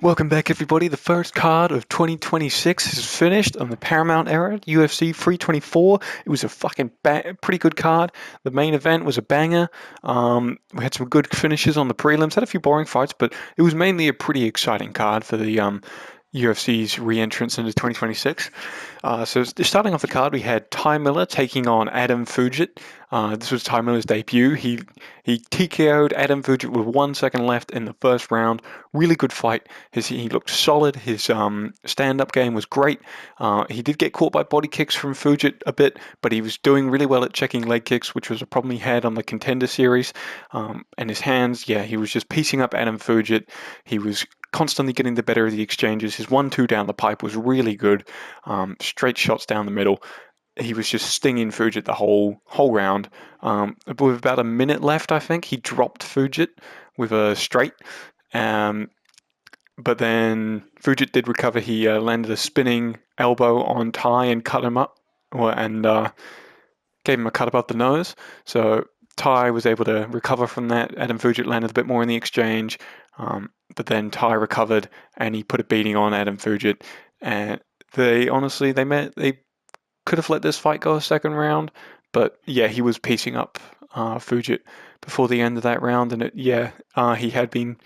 Welcome back, everybody. The first card of 2026 is finished on the Paramount era, UFC 324. It was a fucking pretty good card. The main event was a banger. We had some good finishes on the prelims. Had a few boring fights, but it was mainly a pretty exciting card for the UFC's re-entrance into 2026. So starting off the card, we had Ty Miller taking on Adam Fugit. This was Ty Miller's debut. He TKO'd Adam Fugit with 1 second left in the first round. Really good fight. He looked solid. His stand-up game was great. He did get caught by body kicks from Fugit a bit, but he was doing really well at checking leg kicks, which was a problem he had on the Contender Series. And his hands, yeah, he was just piecing up Adam Fugit. He was constantly getting the better of the exchanges. His 1-2 down the pipe was really good. Straight shots down the middle. He was just stinging Fugit the whole round. With about a minute left, I think he dropped Fugit with a straight. But then Fugit did recover. He landed a spinning elbow on Ty and cut him up, and gave him a cut above the nose. So Ty was able to recover from that. Adam Fugit landed a bit more in the exchange, but then Ty recovered and he put a beating on Adam Fugit. And they could have let this fight go a second round, but yeah, he was piecing up Fugit before the end of that round, and he had been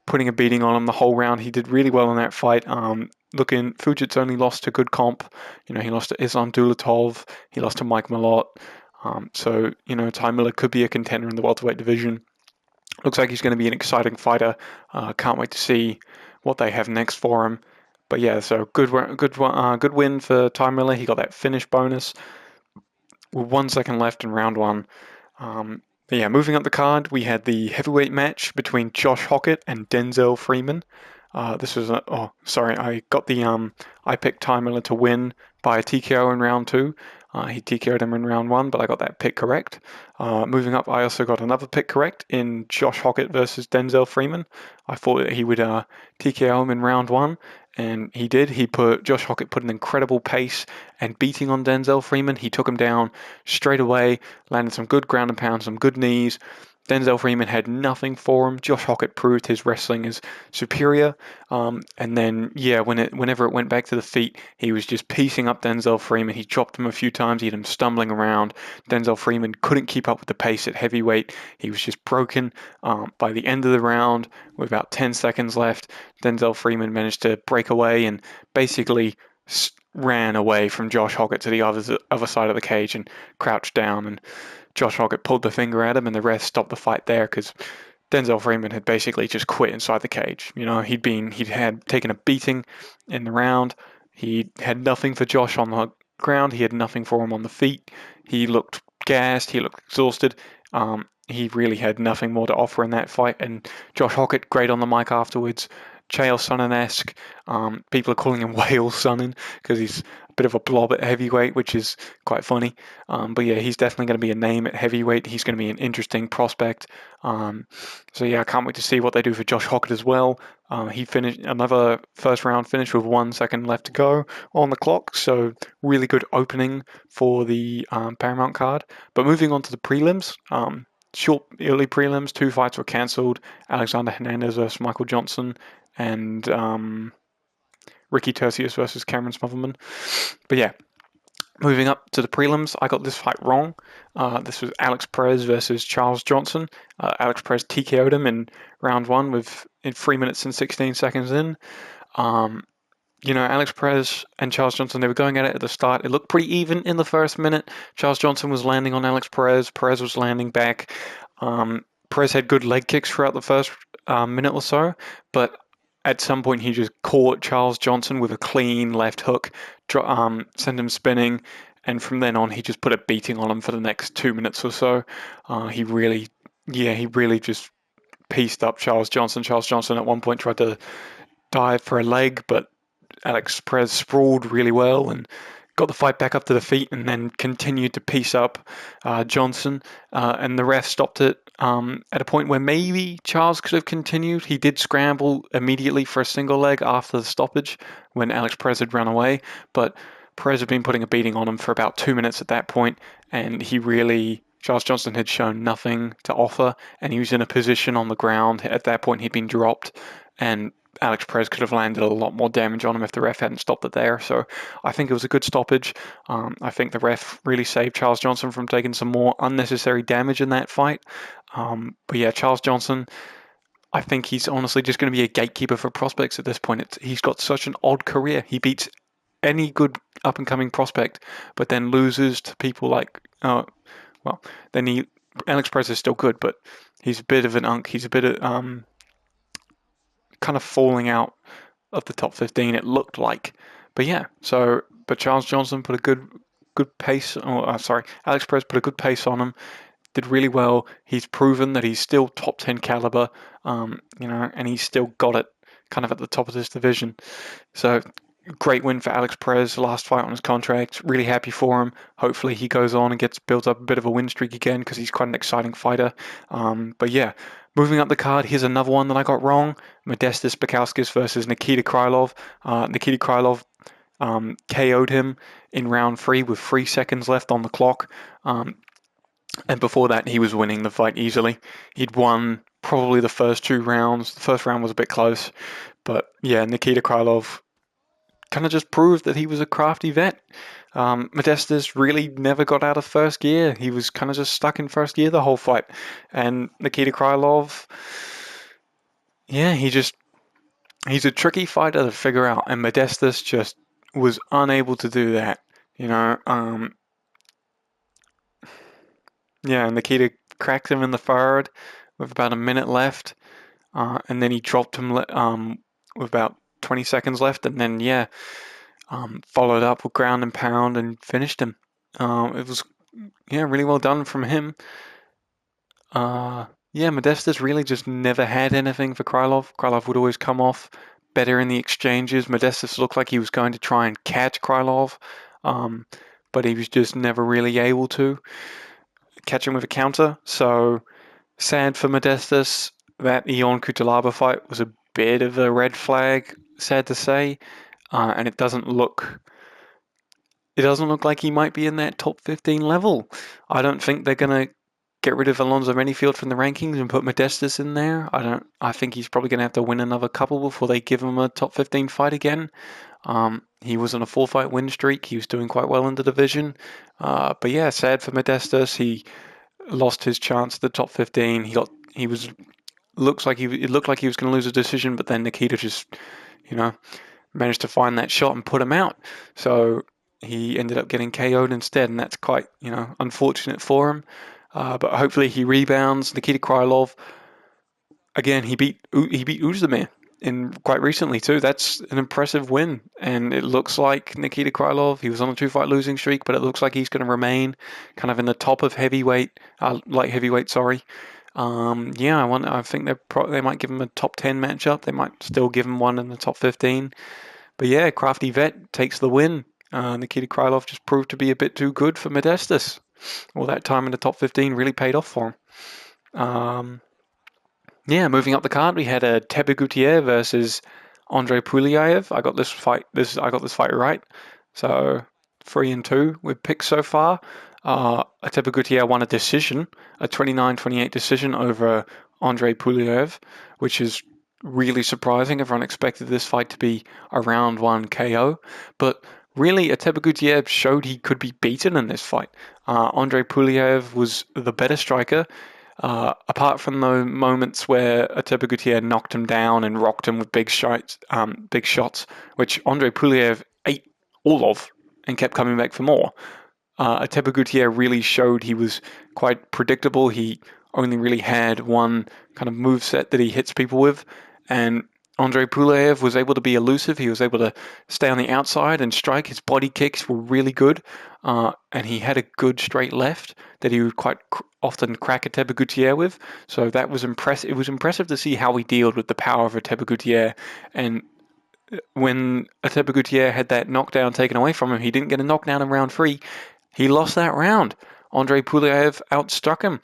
putting a beating on him the whole round. He did really well in that fight. Fujit's only lost to good comp. He lost to Islam Dulatov. He lost to Mike Malott. Ty Miller could be a contender in the welterweight division. Looks like he's going to be an exciting fighter. Can't wait to see what they have next for him. But yeah, so good win for Ty Miller. He got that finish bonus with 1 second left in round one. Moving up the card, we had the heavyweight match between Josh Hockett and Denzel Freeman. I picked Ty Miller to win by a TKO in round two. He TKO'd him in round one, but I got that pick correct. Moving up, I also got another pick correct in Josh Hockett versus Denzel Freeman. I thought that he would TKO him in round one, and he did. Josh Hockett put an incredible pace and beating on Denzel Freeman. He took him down straight away, landed some good ground and pound, some good knees. Denzel Freeman had nothing for him. Josh Hockett proved his wrestling is superior. Whenever it went back to the feet, he was just piecing up Denzel Freeman. He dropped him a few times. He had him stumbling around. Denzel Freeman couldn't keep up with the pace at heavyweight. He was just broken. By the end of the round, with about 10 seconds left, Denzel Freeman managed to break away and basically ran away from Josh Hockett to the other side of the cage and crouched down, and Josh Hockett pulled the finger at him, and the ref stopped the fight there because Denzel Freeman had basically just quit inside the cage. He'd had taken a beating in the round. He had nothing for Josh on the ground. He had nothing for him on the feet. He looked gassed. He looked exhausted. He really had nothing more to offer in that fight. And Josh Hockett, great on the mic afterwards. Chael Sonnen-esque. People are calling him Whale Sonnen because he's a bit of a blob at heavyweight, which is quite funny. But yeah, he's definitely going to be a name at heavyweight. He's going to be an interesting prospect. I can't wait to see what they do for Josh Hockett as well. He finished another first round finish with 1 second left to go on the clock. So really good opening for the Paramount card. But moving on to the prelims. Short early prelims, 2 fights were cancelled. Alexander Hernandez versus Michael Johnson, and Ricky Tercius versus Cameron Smotherman. But yeah, moving up to the prelims, I got this fight wrong. This was Alex Perez versus Charles Johnson. Alex Perez TKO'd him in round one in 3 minutes and 16 seconds in. Alex Perez and Charles Johnson, they were going at it at the start. It looked pretty even in the first minute. Charles Johnson was landing on Alex Perez. Perez was landing back. Perez had good leg kicks throughout the first minute or so, but at some point he just caught Charles Johnson with a clean left hook, sent him spinning, and from then on he just put a beating on him for the next 2 minutes or so. He really just pieced up Charles Johnson. Charles Johnson at one point tried to dive for a leg, but Alex Perez sprawled really well and got the fight back up to the feet, and then continued to piece up Johnson. And the ref stopped it at a point where maybe Charles could have continued. He did scramble immediately for a single leg after the stoppage when Alex Perez had run away, but Perez had been putting a beating on him for about 2 minutes at that point, and Charles Johnson had shown nothing to offer, and he was in a position on the ground. At that point, he'd been dropped, and Alex Perez could have landed a lot more damage on him if the ref hadn't stopped it there. So I think it was a good stoppage. I think the ref really saved Charles Johnson from taking some more unnecessary damage in that fight. But yeah, Charles Johnson, I think he's honestly just going to be a gatekeeper for prospects at this point. He's got such an odd career. He beats any good up-and-coming prospect, but then loses to people like, well, then Alex Perez is still good, but he's a bit of an unk. He's a bit of kind of falling out of the top 15, it looked like. But yeah, but Charles Johnson put a good pace. Sorry, Alex Perez put a good pace on him. Did really well. He's proven that he's still top 10 caliber, and he's still got it kind of at the top of this division. So great win for Alex Perez, last fight on his contract. Really happy for him. Hopefully he goes on and builds up a bit of a win streak again because he's quite an exciting fighter. But yeah, moving up the card, here's another one that I got wrong. Modestas Bukauskas versus Nikita Krylov. Nikita Krylov KO'd him in round 3 with 3 seconds left on the clock. And before that, he was winning the fight easily. He'd won probably the first 2 rounds. The first round was a bit close. But yeah, Nikita Krylov kind of just proved that he was a crafty vet. Modestas really never got out of first gear. He was kind of just stuck in first gear the whole fight. And Nikita Krylov, yeah, he's a tricky fighter to figure out. And Modestas just was unable to do that. Yeah, Nikita cracked him in the third with about a minute left. And then he dropped him with about 20 seconds left. And then, yeah, followed up with ground and pound and finished him. It was, really well done from him. Modestas really just never had anything for Krylov. Krylov would always come off better in the exchanges. Modestas looked like he was going to try and catch Krylov, but he was just never really able to catch him with a counter. So sad for Modestas. That Ion Cutelaba fight was a bit of a red flag, sad to say, and it doesn't look like he might be in that top 15 level. I don't think they're going to get rid of Alonzo Menifield from the rankings and put Modestas in there. I think he's probably going to have to win another couple before they give him a top 15 fight again. He was on a 4-fight win streak. He was doing quite well in the division. But yeah, sad for Modestas. He lost his chance at the top 15. It looked like he was going to lose a decision, but then Nikita just, managed to find that shot and put him out. So he ended up getting KO'd instead, and that's quite, unfortunate for him. But hopefully he rebounds. Nikita Krylov, again, he beat Uzdemir quite recently too. That's an impressive win, and it looks like Nikita Krylov, he was on a 2-fight losing streak, but it looks like he's going to remain kind of in the top of light heavyweight. Sorry. I think they might give him a top 10 matchup. They might still give him one in the top 15. But yeah, crafty vet takes the win. Nikita Krylov just proved to be a bit too good for Modestas. Well, that time in the top 15 really paid off for him. Moving up the card, we had a Tebe Gutierrez versus Andre Pulyaev. I got this fight right. So 3-2 with picks so far. Tebe Gutierrez won a 29-28 decision over Andre Pulyaev, which is really surprising. Everyone expected this fight to be a round 1 KO, but really, Tebe Gutierrez showed he could be beaten in this fight. Andre Pulyaev was the better striker. Apart from the moments where Tebe Gutierrez knocked him down and rocked him with big shots, which Andre Pulyaev ate all of and kept coming back for more. Tebe Gutierrez really showed he was quite predictable. He only really had one kind of move set that he hits people with, and Andre Pulyaev was able to be elusive. He was able to stay on the outside and strike. His body kicks were really good, and he had a good straight left that he would quite often crack a Tebe Gutierrez with. So that was impressive. It was impressive to see how he dealt with the power of a Tebe Gutierrez. And when Tebe Gutierrez had that knockdown taken away from him, he didn't get a knockdown in round 3. He lost that round. Andre Pulyaev outstruck him.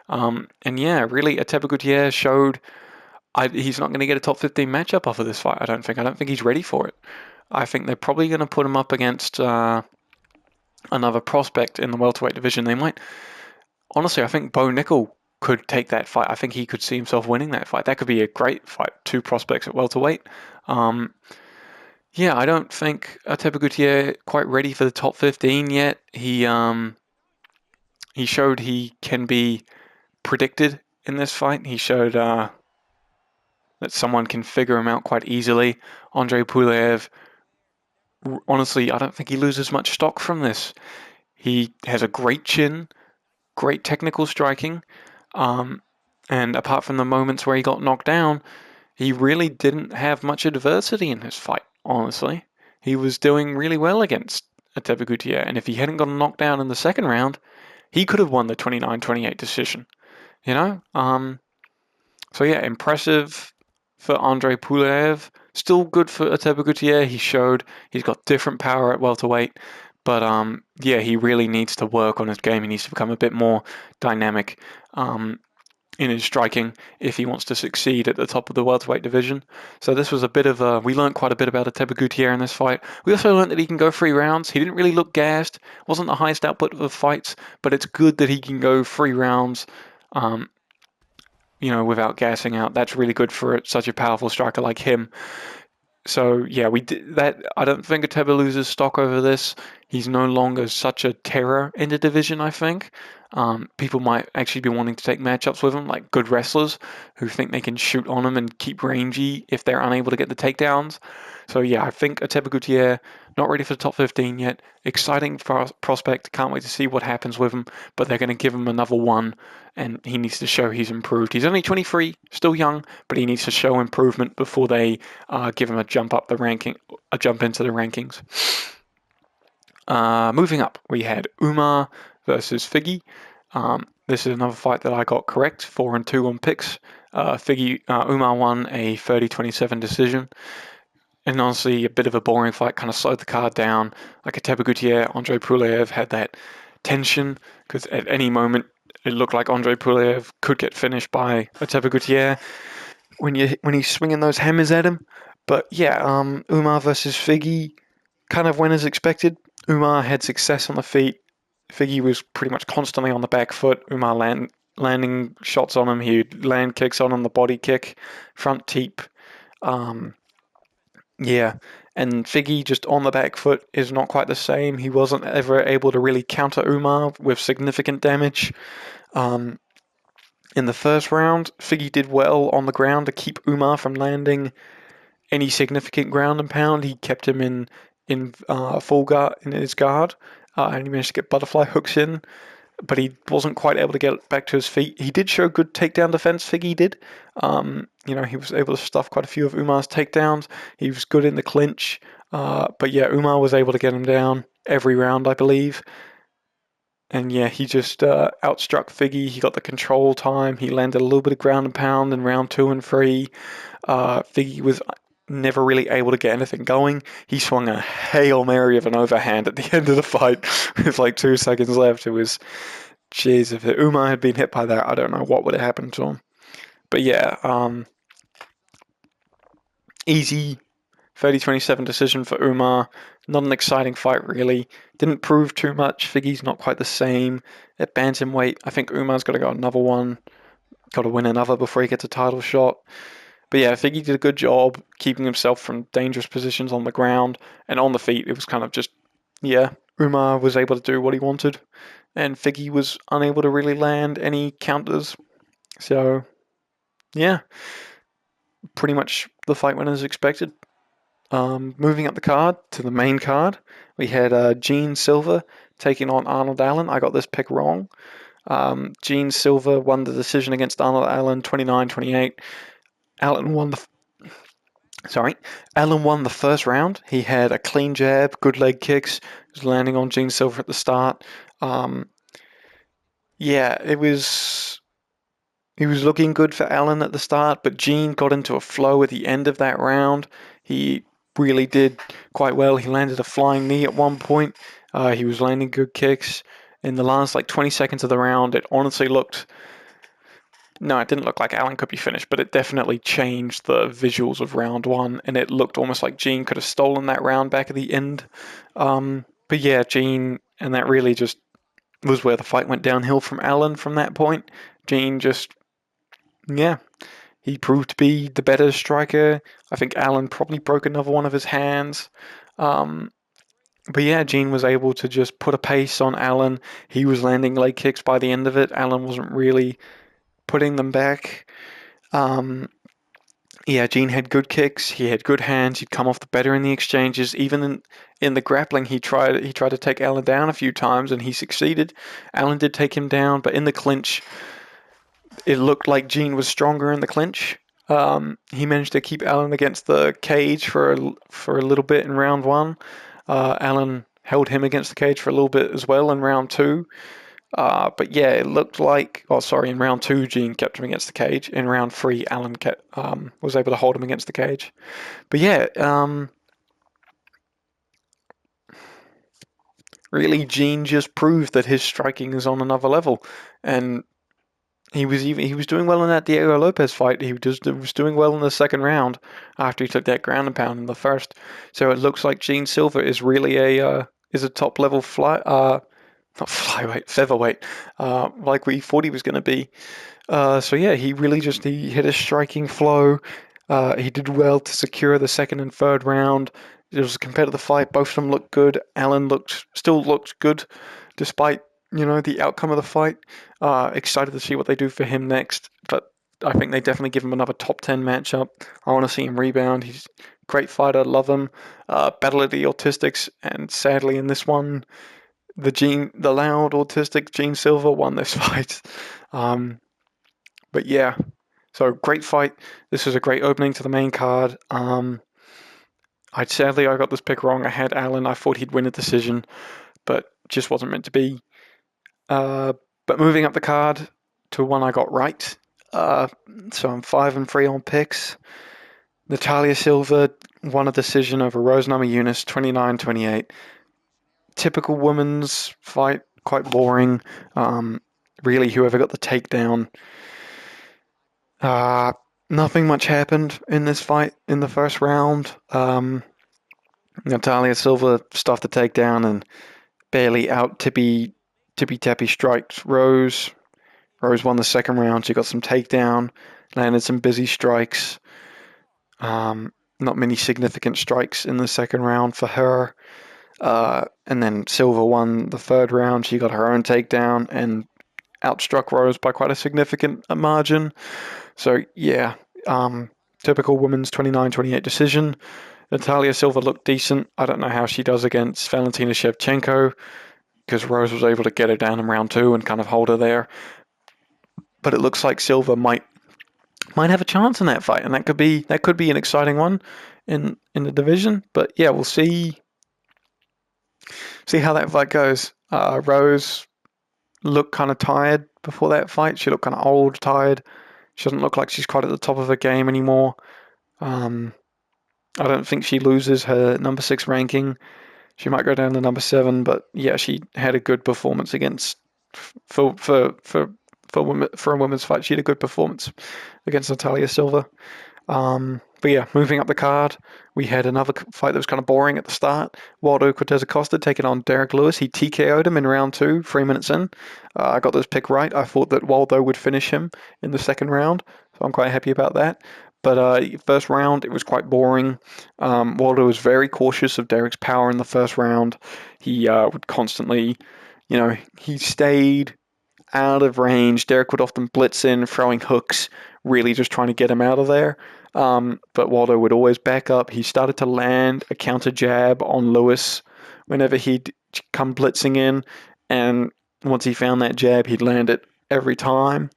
Really, Tebe Gutierrez showed he's not going to get a top 15 matchup off of this fight, I don't think. I don't think he's ready for it. I think they're probably going to put him up against another prospect in the welterweight division. They might. Honestly, I think Bo Nickel could take that fight. I think he could see himself winning that fight. That could be a great fight. Two prospects at welterweight. Yeah, I don't think Tepe Gutierrez quite ready for the top 15 yet. He showed he can be predicted in this fight. He showed that someone can figure him out quite easily. Andre Pulev, honestly, I don't think he loses much stock from this. He has a great chin, great technical striking, and apart from the moments where he got knocked down, he really didn't have much adversity in his fight, honestly. He was doing really well against Tepe Gutierrez, and if he hadn't gotten knocked down in the second round, he could have won the 29-28 decision, you know? So yeah, impressive for Andre Pulev. Still good for Tepe Gutierrez. He showed he's got different power at welterweight, but yeah, he really needs to work on his game. He needs to become a bit more dynamic in his striking if he wants to succeed at the top of the welterweight division. So this was a bit of a, we learned quite a bit about Tepe Gutierrez in this fight. We also learned that he can go 3 rounds. He didn't really look gassed, wasn't the highest output of fights, but it's good that he can go 3 rounds. Without gassing out. That's really good for such a powerful striker like him. So yeah, we did that. I don't think Ateba loses stock over this. He's no longer such a terror in the division. I think people might actually be wanting to take matchups with him, like good wrestlers who think they can shoot on him and keep rangy if they're unable to get the takedowns. So yeah, I think Ateba Gutierrez not ready for the top 15 yet. Exciting prospect. Can't wait to see what happens with him. But they're going to give him another one, and he needs to show he's improved. He's only 23, still young, but he needs to show improvement before they give him a jump into the rankings. Moving up, we had Umar versus Figgy. This is another fight that I got correct, 4-2 on picks. Umar won a 30-27 decision. And honestly, a bit of a boring fight, kind of slowed the card down. Like Tepe Gutierrez, Andre Pulev had that tension, because at any moment it looked like Andre Pulev could get finished by Tepe Gutierrez when he's swinging those hammers at him. But yeah, Umar versus Figgy kind of went as expected. Umar had success on the feet. Figgy was pretty much constantly on the back foot. Umar landing shots on him. He'd land kicks on him, the body kick, front teep. Yeah, and Figgy just on the back foot is not quite the same. He wasn't ever able to really counter Umar with significant damage. In the first round, Figgy did well on the ground to keep Umar from landing any significant ground and pound. He kept him in full guard in his guard, and he managed to get butterfly hooks in, but he wasn't quite able to get back to his feet. He did show good takedown defense, Figgy did. He was able to stuff quite a fefew of Umar's takedowns. He was good in the clinch. But yeah, Umar was able to get him down every round, I believe. And yeah, he just outstruck Figgy. He got the control time. He landed a little bit of ground and pound in round 2 and 3. Figgy was never really able to get anything going. He swung a Hail Mary of an overhand at the end of the fight with like 2 seconds left. It was, jeez, if Umar had been hit by that, I don't know what would have happened to him. But yeah, easy 30-27 decision for Umar. Not an exciting fight, really. Didn't prove too much. Figgy's not quite the same. At bantamweight, I think Umar's got to go another one. Got to win another before he gets a title shot. But yeah, Figgy did a good job keeping himself from dangerous positions on the ground. And on the feet, it was kind of just, yeah, Umar was able to do what he wanted. And Figgy was unable to really land any counters. So, yeah, pretty much the fight went as expected. Moving up the card to the main card, we had Gene Silva taking on Arnold Allen. I got this pick wrong. Gene Silva won the decision against Arnold Allen 29-28. Allen won the first round. He had a clean jab, good leg kicks, was landing on Gene Silva at the start. It was looking good for Allen at the start, but Gene got into a flow at the end of that round. He really did quite well. He landed a flying knee at one point. He was landing good kicks. In the last 20 seconds of the round, it honestly looked... No, it didn't look like Allen could be finished, but it definitely changed the visuals of round 1, and it looked almost like Gene could have stolen that round back at the end. But yeah, Gene, and that really just was where the fight went downhill from Allen from that point. Gene just, yeah, he proved to be the better striker. I think Allen probably broke another one of his hands. Um, but yeah, Gene was able to just put a pace on Allen. He was landing leg kicks by the end of it. Allen wasn't really putting them back. Um, yeah, Gene had good kicks. He had good hands. He'd come off the better in the exchanges. Even in the grappling, he tried to take Allen down a few times, and he succeeded. Allen did take him down, but in the clinch, it looked like Gene was stronger in the clinch. He managed to keep Allen against the cage for a little bit in round one. Allen held him against the cage for a little bit as well in round two. But yeah, it looked like, oh, sorry, in round two, Gene kept him against the cage. In round three, Allen was able to hold him against the cage. But yeah, really, Gene just proved that his striking is on another level. And he was doing well in that Diego Lopez fight. He was doing well in the second round after he took that ground and pound in the first. So it looks like Gene Silver is really a top level not flyweight, featherweight, like we thought he was going to be. So yeah, he hit a striking flow. He did well to secure the second and third round. It was a competitive fight. Both of them looked good. Allen still looked good, despite the outcome of the fight. Excited to see what they do for him next, but I think they definitely give him another top 10 matchup. I want to see him rebound. He's a great fighter. Love him. Battle of the Autistics, and sadly in this one, the loud autistic Gene Silver won this fight. But yeah, so great fight. This was a great opening to the main card. I got this pick wrong. I had Allen. I thought he'd win a decision, but just wasn't meant to be. But moving up the card to one I got right. So I'm 5-3 on picks. Natalia Silva won a decision over Rose Namajunas, 29-28. Typical women's fight, quite boring. Really, whoever got the takedown. Nothing much happened in this fight in the first round. Natalia Silva stuffed the takedown and barely out tippy tappy strikes Rose. Rose won the second round. She got some takedown, landed some busy strikes. Not many significant strikes in the second round for her. And then Silva won the third round. She got her own takedown and outstruck Rose by quite a significant margin. So, yeah, typical women's 29-28 decision. Natalia Silva looked decent. I don't know how she does against Valentina Shevchenko, because Rose was able to get her down in round two and kind of hold her there. But it looks like Silva might have a chance in that fight, and that could be an exciting one in the division. But yeah, we'll see how that fight goes. Rose looked kind of tired before that fight. She looked kind of old, tired. She doesn't look like she's quite at the top of her game anymore. I don't think she loses her number 6 ranking. She might go down to number 7, but yeah, she had a good performance against for a women's fight. She had a good performance against Natalia Silva. But yeah, moving up the card, we had another fight that was kind of boring at the start. Waldo Cortez Acosta taking on Derek Lewis. He TKO'd him in round 2, 3 minutes in. I got this pick right. I thought that Waldo would finish him in the second round, so I'm quite happy about that. But first round, it was quite boring. Waldo was very cautious of Derek's power in the first round. He would constantly, he stayed out of range. Derek would often blitz in, throwing hooks, really just trying to get him out of there. But Waldo would always back up. He started to land a counter jab on Lewis whenever he'd come blitzing in. And once he found that jab, he'd land it every time.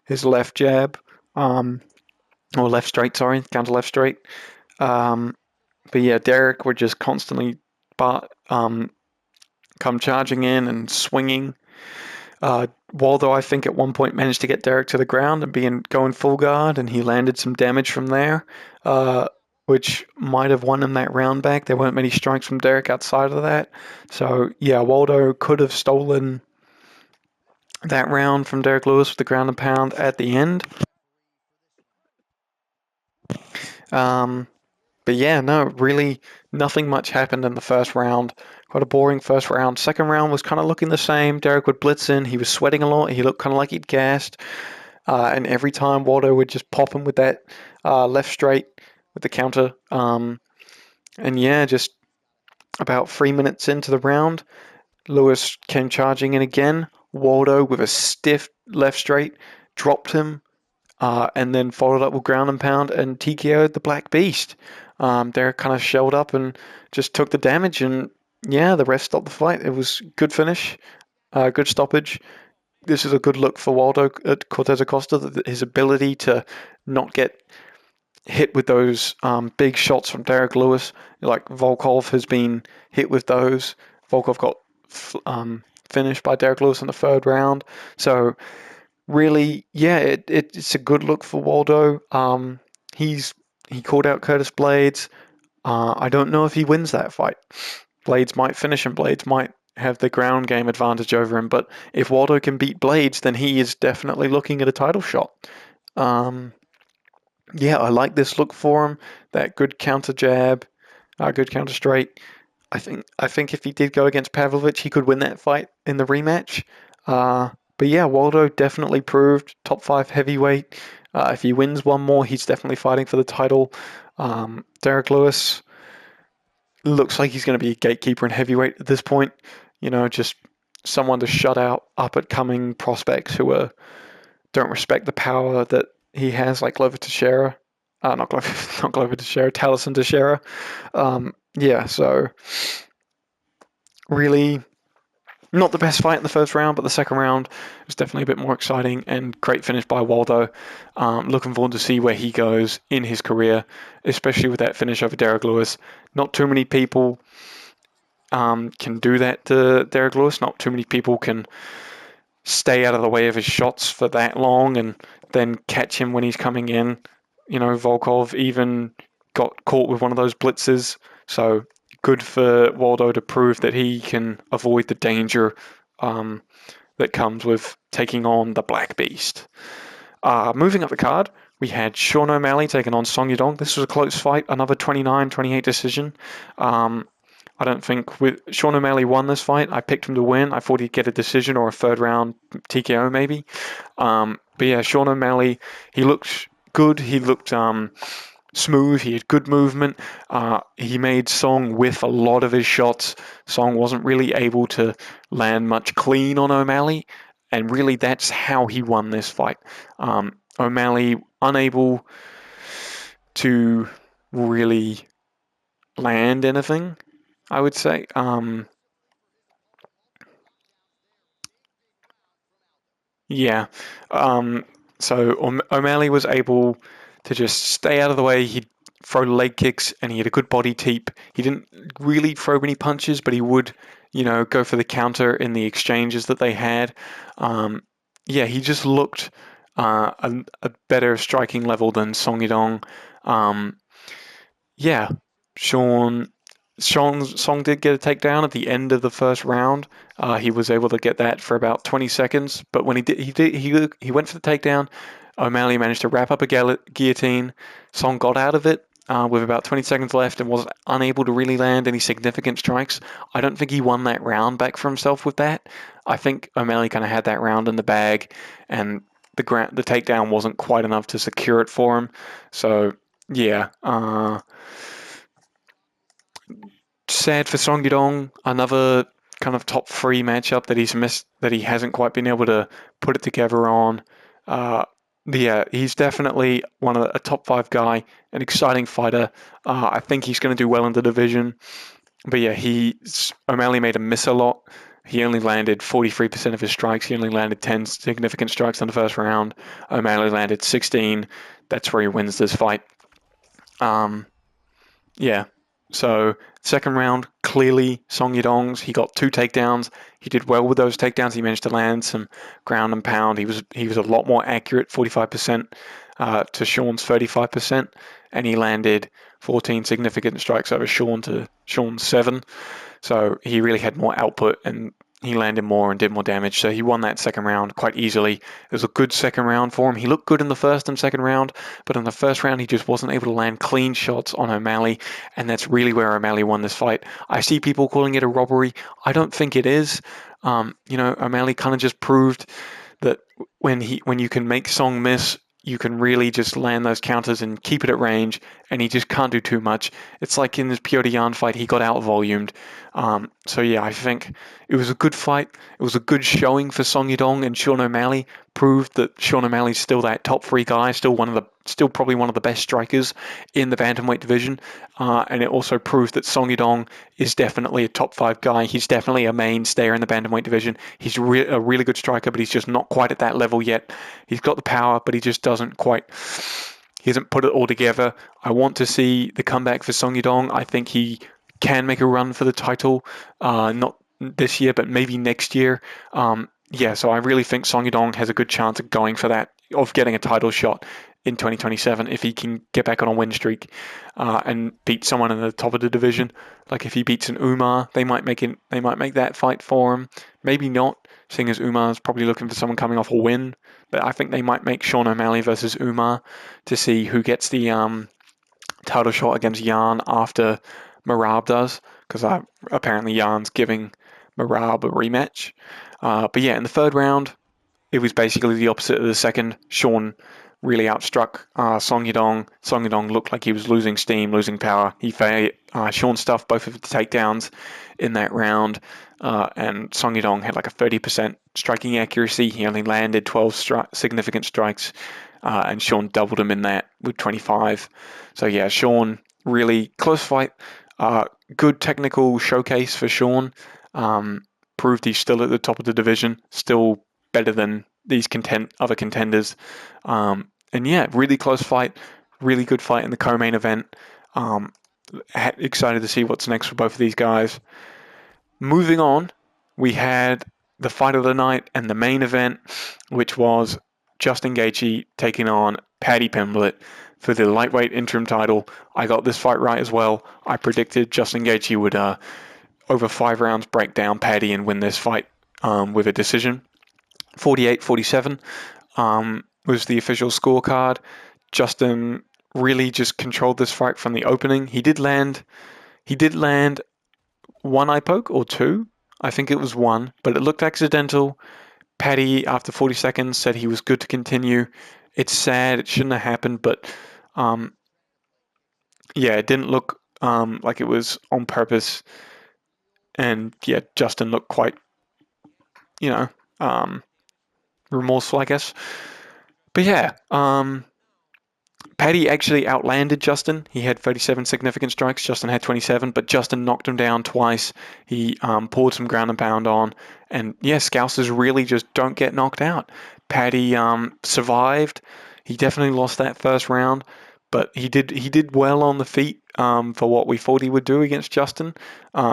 His left jab, or left straight, sorry, counter left straight. But yeah, Derek would just constantly come charging in and swinging. Waldo, I think, at one point managed to get Derek to the ground and going full guard, and he landed some damage from there, which might have won him that round back. There weren't many strikes from Derek outside of that. So, yeah, Waldo could have stolen that round from Derek Lewis with the ground and pound at the end. But yeah, no, really nothing much happened in the first round. Quite a boring first round. Second round was kind of looking the same. Derek would blitz in. He was sweating a lot. He looked kind of like he'd gassed. and every time Waldo would just pop him with that left straight with the counter. And yeah, just about 3 minutes into the round, Lewis came charging in again. Waldo with a stiff left straight dropped him, and then followed up with ground and pound and TKO'd the Black Beast. Derek kind of shelled up and just took the damage, and yeah, the ref stopped the fight. It was good finish, good stoppage. This is a good look for Waldo at Cortez Acosta. His ability to not get hit with those big shots from Derek Lewis, like Volkov has been hit with those. Volkov got finished by Derek Lewis in the third round. So really, yeah, it's a good look for Waldo. He called out Curtis Blades. I don't know if he wins that fight. Blades might finish him. Blades might have the ground game advantage over him. But if Waldo can beat Blades, then he is definitely looking at a title shot. Um, yeah, I like this look for him. That good counter jab, good counter straight. I think if he did go against Pavlovich, he could win that fight in the rematch. But yeah, Waldo definitely proved top 5 heavyweight. If he wins one more, he's definitely fighting for the title. Derek Lewis looks like he's going to be a gatekeeper in heavyweight at this point. Just someone to shut out up and coming prospects who don't respect the power that he has, like Glover Teixeira. Not Glover, not Glover Teixeira, Taliesin Teixeira. Yeah, so really not the best fight in the first round, but the second round was definitely a bit more exciting and great finish by Waldo. Looking forward to see where he goes in his career, especially with that finish over Derek Lewis. Not too many people can do that to Derek Lewis. Not too many people can stay out of the way of his shots for that long and then catch him when he's coming in. Volkov even got caught with one of those blitzes. So good for Waldo to prove that he can avoid the danger that comes with taking on the Black Beast. Moving up the card, we had Sean O'Malley taking on Song Yadong. This was a close fight, another 29-28 decision. I don't think Sean O'Malley won this fight. I picked him to win. I thought he'd get a decision or a third round TKO maybe. But yeah, Sean O'Malley, he looked good. He looked smooth. He had good movement. He made Song whiff a lot of his shots. Song wasn't really able to land much clean on O'Malley. And really, that's how he won this fight. O'Malley unable to really land anything, I would say. Yeah. So O'Malley was able to just stay out of the way. He'd throw leg kicks and he had a good body teep. He didn't really throw any punches, but he would, go for the counter in the exchanges that they had. Yeah, he just looked a better striking level than Song Yadong. Yeah, Sean's Song did get a takedown at the end of the first round. He was able to get that for about 20 seconds, but when he went for the takedown. O'Malley managed to wrap up a guillotine. Song got out of it with about 20 seconds left and was unable to really land any significant strikes. I don't think he won that round back for himself with that. I think O'Malley kind of had that round in the bag, and the takedown wasn't quite enough to secure it for him. So yeah. Sad for Song Yadong, another kind of top 3 matchup that he's missed, that he hasn't quite been able to put it together on. Yeah, he's definitely a top 5 guy, an exciting fighter. I think he's going to do well in the division. But yeah, O'Malley made him miss a lot. He only landed 43% of his strikes. He only landed 10 significant strikes in the first round. O'Malley landed 16. That's where he wins this fight. Yeah. So second round, clearly Song Yadong's. He got 2 takedowns. He did well with those takedowns. He managed to land some ground and pound. He was a lot more accurate, 45% to Sean's 35%, and he landed 14 significant strikes over Sean's 7. So he really had more output and he landed more and did more damage. So he won that second round quite easily. It was a good second round for him. He looked good in the first and second round, but in the first round he just wasn't able to land clean shots on O'Malley, and that's really where O'Malley won this fight. I see people calling it a robbery. I don't think it is. O'Malley kind of just proved that when you can make Song miss, you can really just land those counters and keep it at range, and he just can't do too much. It's like in this Petr Yan fight, he got out volumed. So yeah, I think it was a good fight. It was a good showing for Song Yadong, and Sean O'Malley proved that Sean O'Malley's still that top three guy, still probably one of the best strikers in the bantamweight division. And it also proved that Song Yadong is definitely a top five guy. He's definitely a mainstay in the bantamweight division. He's a really good striker, but he's just not quite at that level yet. He's got the power, but he just doesn't quite. He hasn't put it all together. I want to see the comeback for Song Yadong. I think he can make a run for the title, not this year, but maybe next year. Yeah, so I really think Song Yadong has a good chance of going for that, of getting a title shot in 2027 if he can get back on a win streak and beat someone in the top of the division. Like if he beats an Umar, they might make that fight for him. Maybe not, seeing as Umar's probably looking for someone coming off a win. But I think they might make Sean O'Malley versus Umar to see who gets the title shot against Yan after Marab does, because apparently Yan's giving Marab a rematch. But yeah, in the third round, it was basically the opposite of the second. Sean really outstruck Song Yadong. Song Yadong looked like he was losing steam, losing power. Sean stuffed both of the takedowns in that round, and Song Yadong had like a 30% striking accuracy. He only landed 12 significant strikes, and Sean doubled him in that with 25. So yeah, Sean, really close fight. Good technical showcase for Sean. Proved he's still at the top of the division, still better than these other contenders. And yeah, really close fight, really good fight in the co-main event. Excited to see what's next for both of these guys. Moving on, we had the fight of the night and the main event, which was Justin Gaethje taking on Paddy Pimblett for the lightweight interim title. I got this fight right as well. I predicted Justin Gaethje would, over 5 rounds, break down Paddy and win this fight with a decision. 48-47 was the official scorecard. Justin really just controlled this fight from the opening. He did land one eye poke or two. I think it was one, but it looked accidental. Paddy, after 40 seconds, said he was good to continue. It's sad. It shouldn't have happened, but yeah, it didn't look like it was on purpose. And yeah, Justin looked quite, remorseful, I guess. But yeah, Paddy actually outlanded Justin. He had 37 significant strikes. Justin had 27, but Justin knocked him down twice. He poured some ground and pound on. And yeah, Scousers really just don't get knocked out. Paddy survived. He definitely lost that first round, but he did well on the feet for what we thought he would do against Justin.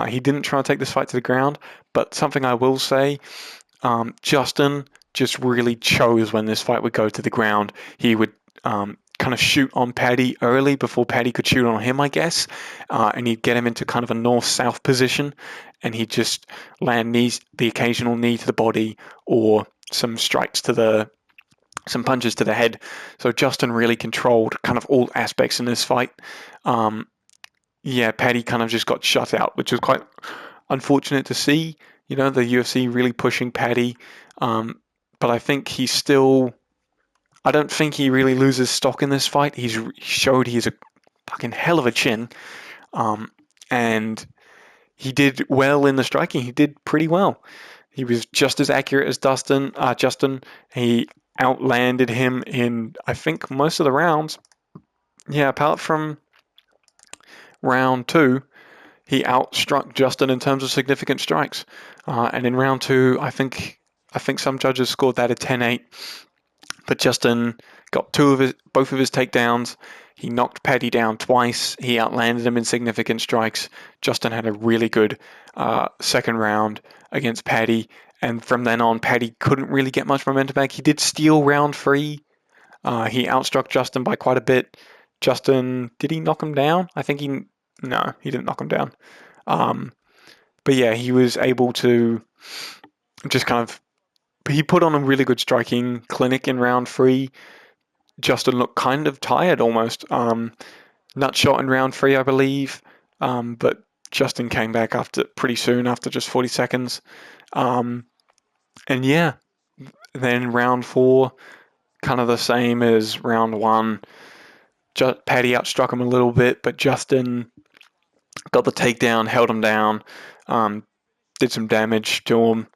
He didn't try to take this fight to the ground, but something I will say, Justin just really chose when this fight would go to the ground. He would kind of shoot on Paddy early before Paddy could shoot on him, I guess, and he'd get him into kind of a north-south position, and he'd just land the occasional knee to the body or some punches to the head. So Justin really controlled kind of all aspects in this fight. Yeah, Paddy kind of just got shut out, which was quite unfortunate to see. The UFC really pushing Paddy, but I think I don't think he really loses stock in this fight. He showed he's a fucking hell of a chin, and he did well in the striking. He did pretty well. He was just as accurate as Justin. He outlanded him in, I think, most of the rounds. Yeah, apart from round 2, he outstruck Justin in terms of significant strikes. And in round 2, I think some judges scored that a 10-8. But Justin got both of his takedowns. He knocked Paddy down twice. He outlanded him in significant strikes. Justin had a really good second round against Paddy. And from then on, Paddy couldn't really get much momentum back. He did steal round 3. He outstruck Justin by quite a bit. Justin, did he knock him down? No, he didn't knock him down. But yeah, he was able to just he put on a really good striking clinic in round 3. Justin looked kind of tired almost. Nut shot in round 3, I believe. But Justin came back pretty soon after just 40 seconds. And yeah, Then round 4, kind of the same as round 1. Paddy outstruck him a little bit, but Justin got the takedown, held him down, did some damage to him.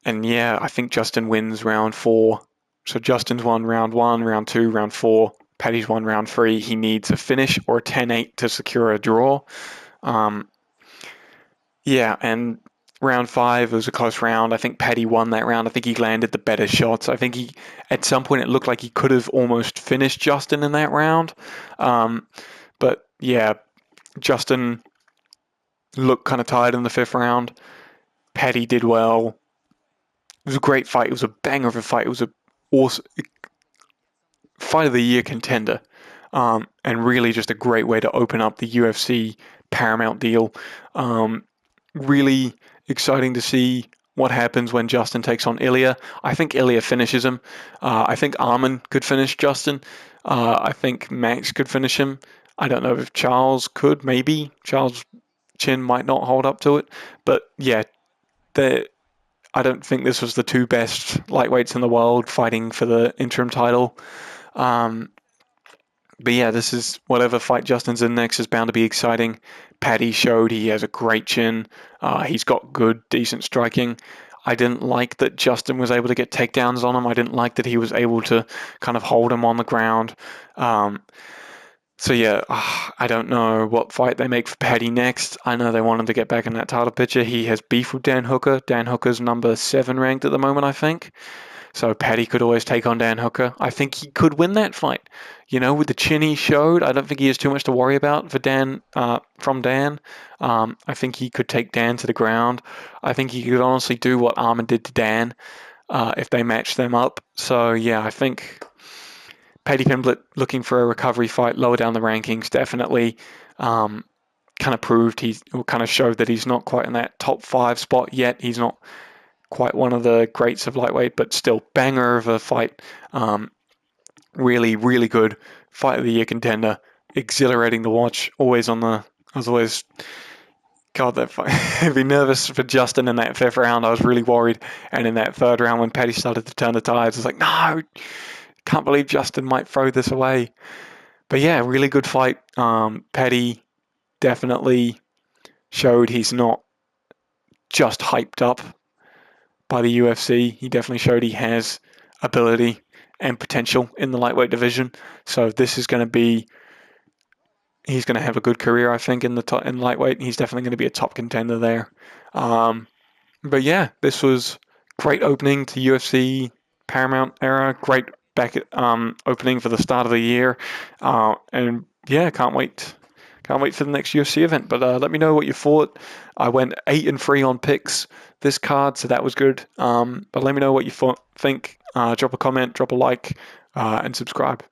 And yeah, I think Justin wins round 4. So Justin's won round 1, round 2, round 4. Paddy's won round 3. He needs a finish or a 10-8 to secure a draw. Yeah, and round 5 was a close round. I think Paddy won that round. I think he landed the better shots. I think at some point, it looked like he could have almost finished Justin in that round. But yeah, Justin looked kind of tired in the 5th round. Paddy did well. It was a great fight. It was a banger of a fight. It was a awesome fight of the year contender, and really just a great way to open up the UFC Paramount deal. Really exciting to see what happens when Justin takes on Ilya. I think Ilya finishes him. I think Arman could finish Justin. I think Max could finish him. I don't know if Charles could. Maybe Charles' chin might not hold up to it. But yeah, I don't think this was the 2 best lightweights in the world fighting for the interim title. But yeah, this is whatever fight Justin's in next is bound to be exciting. Paddy showed he has a great chin. He's got good, decent striking. I didn't like that Justin was able to get takedowns on him. I didn't like that he was able to kind of hold him on the ground. So yeah, I don't know what fight they make for Paddy next. I know they want him to get back in that title picture. He has beef with Dan Hooker. Dan Hooker's number 7 ranked at the moment, I think. So Paddy could always take on Dan Hooker. I think he could win that fight. With the chin he showed, I don't think he has too much to worry about for Dan. From Dan, I think he could take Dan to the ground. I think he could honestly do what Arman did to Dan if they match them up. So yeah, I think Paddy Pimblett looking for a recovery fight lower down the rankings definitely. Kind of proved kind of showed that he's not quite in that top 5 spot yet. He's not quite one of the greats of lightweight, but still banger of a fight. Really, really good fight of the year contender. Exhilarating to watch. I was always, God, that fight. I'd be nervous for Justin in that 5th round. I was really worried. And in that 3rd round, when Paddy started to turn the tides, I was like, no, can't believe Justin might throw this away. But yeah, really good fight. Paddy definitely showed he's not just hyped up by the UFC. He definitely showed he has ability and potential in the lightweight division. So this is going to be, he's going to have a good career, I think, in lightweight. He's definitely going to be a top contender there. But yeah, this was great opening to UFC Paramount era. Great opening for the start of the year. And yeah, can't wait. Can't wait for the next UFC event. But let me know what you thought. I went 8-3 on picks this card, so that was good. But let me know what you think. Drop a comment, drop a like, and subscribe.